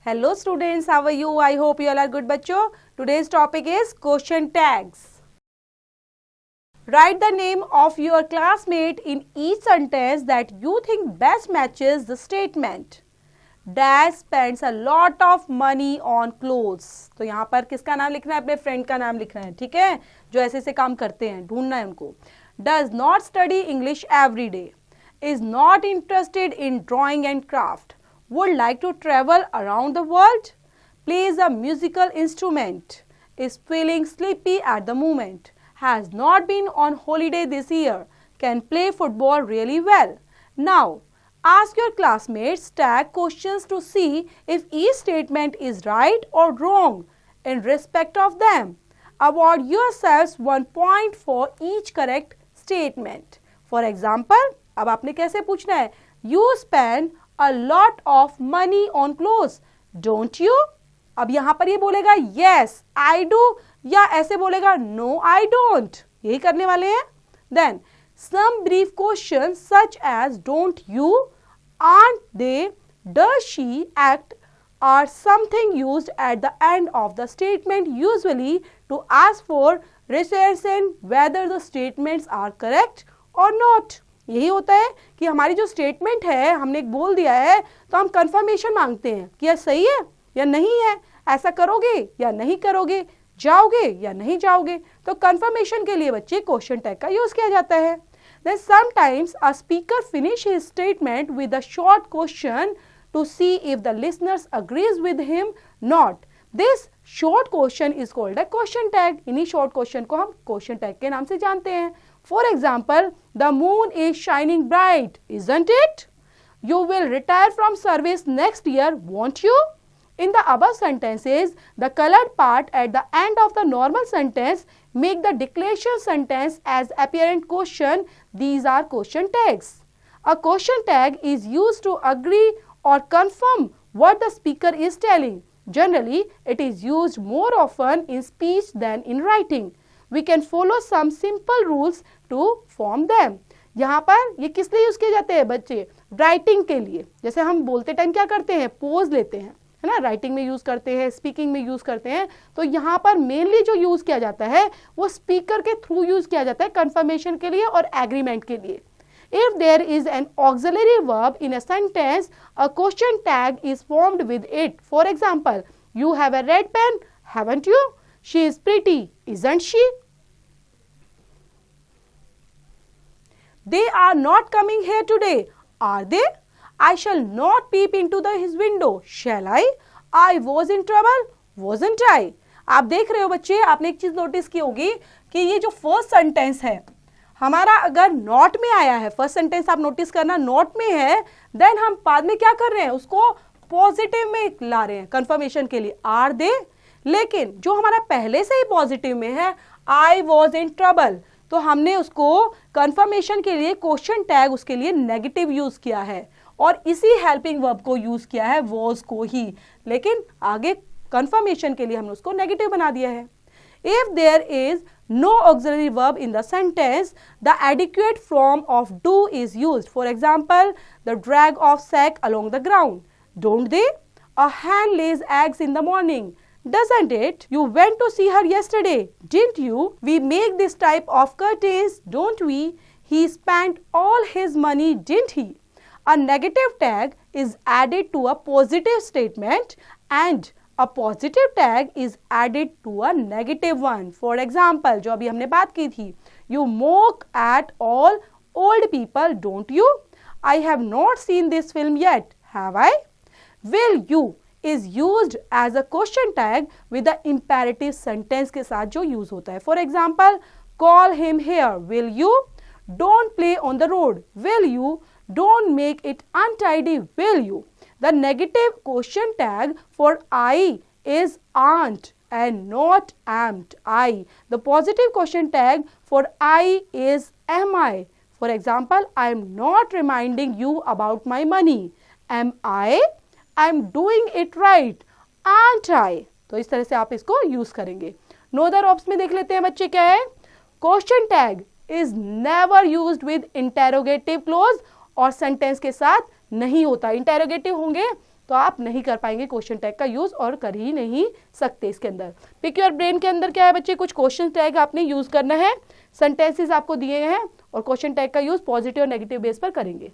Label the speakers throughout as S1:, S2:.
S1: Hello students, how are you? I hope you all are good बच्चों. Today's topic is question tags. Write the name of your classmate in each sentence that you think best matches the statement. Dad spends a lot of money on clothes. तो यहाँ पर किसका नाम लिखना है? अपने friend का नाम लिखना है, ठीक है, जो ऐसे ऐसे काम करते हैं, ढूंढना है उनको. Does not study English every day. Is not interested in drawing and craft. Would like to travel around the world. Plays a musical instrument. Is feeling sleepy at the moment. Has not been on holiday this year. Can play football really well. Now, ask your classmates tag questions to see if each statement is right or wrong in respect of them. Award yourselves 1 point for each correct statement. For example, अब आपने कैसे पूछना है? You spend a lot of money on clothes, don't you? अब यहाँ पर ये बोलेगा yes, I do, या ऐसे बोलेगा no, I don't. यही करने वाले हैं. Then some brief questions such as don't you, aren't they, does she, act are something used at the end of the statement usually to ask for reassurance whether the statements are correct or not. यही होता है कि हमारी जो statement है, हमने एक बोल दिया है तो हम कंफर्मेशन मांगते हैं कि यह सही है या नहीं है, ऐसा करोगे या नहीं करोगे, जाओगे या नहीं जाओगे. तो कंफर्मेशन के लिए बच्चे क्वेश्चन टैग का यूज किया जाता है. Then sometimes a speaker finish his statement with a short question to see if the listeners agrees with him not. This short question is called a question tag. इन्हीं short question को हम question tag के नाम से जानते हैं. For example, the moon is shining bright, isn't it? You will retire from service next year, won't you? In the above sentences, the colored part at the end of the normal sentence make the declaration sentence as apparent question. These are question tags. A question tag is used to agree or confirm what the speaker is telling. Generally, it is used more often in speech than in writing. We can follow some simple rules to form them. यहाँ पर ये किस लिए use किए जाते हैं बच्चे? Writing के लिए. जैसे हम बोलते टाइम क्या करते हैं? पोज लेते हैं, है ना, राइटिंग में यूज करते हैं, स्पीकिंग में यूज करते हैं. तो यहाँ पर मेनली जो यूज किया जाता है वो स्पीकर के थ्रू यूज किया जाता है कंफर्मेशन के लिए और एग्रीमेंट के लिए. If there is an auxiliary verb in a sentence, a question tag is formed with it. For example, you have a red pen, haven't you? She is pretty, isn't she? They are not coming here today, are they? I shall not peep into his window, shall I? I was in trouble, wasn't I? आप देख रहे हो बच्चे, आपने एक चीज notice की होगी कि ये जो फर्स्ट सेंटेंस है हमारा अगर नॉट में आया है, फर्स्ट सेंटेंस आप नोटिस करना नॉट में है, देन हम बाद में क्या कर रहे हैं? उसको पॉजिटिव में ला रहे हैं कंफर्मेशन के लिए, आर दे. लेकिन जो हमारा पहले से ही पॉजिटिव में है, आई वॉज इन ट्रबल, तो हमने उसको कंफर्मेशन के लिए क्वेश्चन टैग उसके लिए नेगेटिव यूज किया है और इसी हेल्पिंग वर्ब को यूज किया है, वॉज को ही, लेकिन आगे कंफर्मेशन के लिए हमने उसको नेगेटिव बना दिया है. If there is no auxiliary verb in the sentence, the adequate form of do is used. For example, the drag of sack along the ground. Don't they? A hen lays eggs in the morning, doesn't it? You went to see her yesterday, didn't you? We make this type of curtains, don't we? He spent all his money, didn't he? A negative tag is added to a positive statement and a positive tag is added to a negative one. For example, जो अभी हमने बात की थी, you mock at all old people, don't you? I have not seen this film yet, have I? Will you is used as a question tag with the imperative sentence के साथ जो use होता है. For example, call him here, will you? Don't play on the road, will you? Don't make it untidy, will you? The negative question tag for I is aren't and not am't, I. The positive question tag for I is am I. For example, I am not reminding you about my money. Am I? I am doing it right, aren't I? तो इस तरह से आप इसको use करेंगे. No other option में देख लेते हैं बच्चे क्या है. Question tag is never used with interrogative close और सेंटेंस के साथ नहीं होता. इंटेरोगेटिव होंगे तो आप नहीं कर पाएंगे क्वेश्चन टैग का यूज, और कर ही नहीं सकते इसके अंदर। पिक योर ब्रेन के अंदर क्या है बच्चे, कुछ क्वेश्चन टैग आपने यूज करना है, सेंटेंसेस आपको दिए हैं और क्वेश्चन टैग का यूज पॉजिटिव और नेगेटिव बेस पर करेंगे।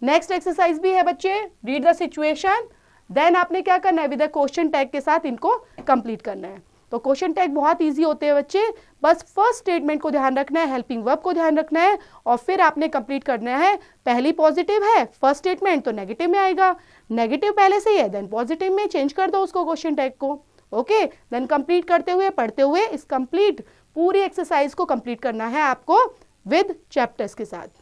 S1: नेक्स्ट एक्सरसाइज भी है बच्चे, रीड द सिचुएशन, देन आपने क्या करना है, विद द क्वेश्चन टैग के साथ इनको कंप्लीट करना है। तो क्वेश्चन टैग बहुत इजी होते हैं बच्चे, बस फर्स्ट स्टेटमेंट को ध्यान रखना है, हेल्पिंग वर्ब को ध्यान रखना है, और फिर आपने कंप्लीट करना है। पहली पॉजिटिव है फर्स्ट स्टेटमेंट तो नेगेटिव में आएगा, नेगेटिव पहले से ही है देन पॉजिटिव में चेंज कर दो उसको क्वेश्चन टैग को। ओके, देन कंप्लीट करते हुए पढ़ते हुए इस कंप्लीट पूरी एक्सरसाइज को कंप्लीट करना है आपको विद चैप्टर्स के साथ।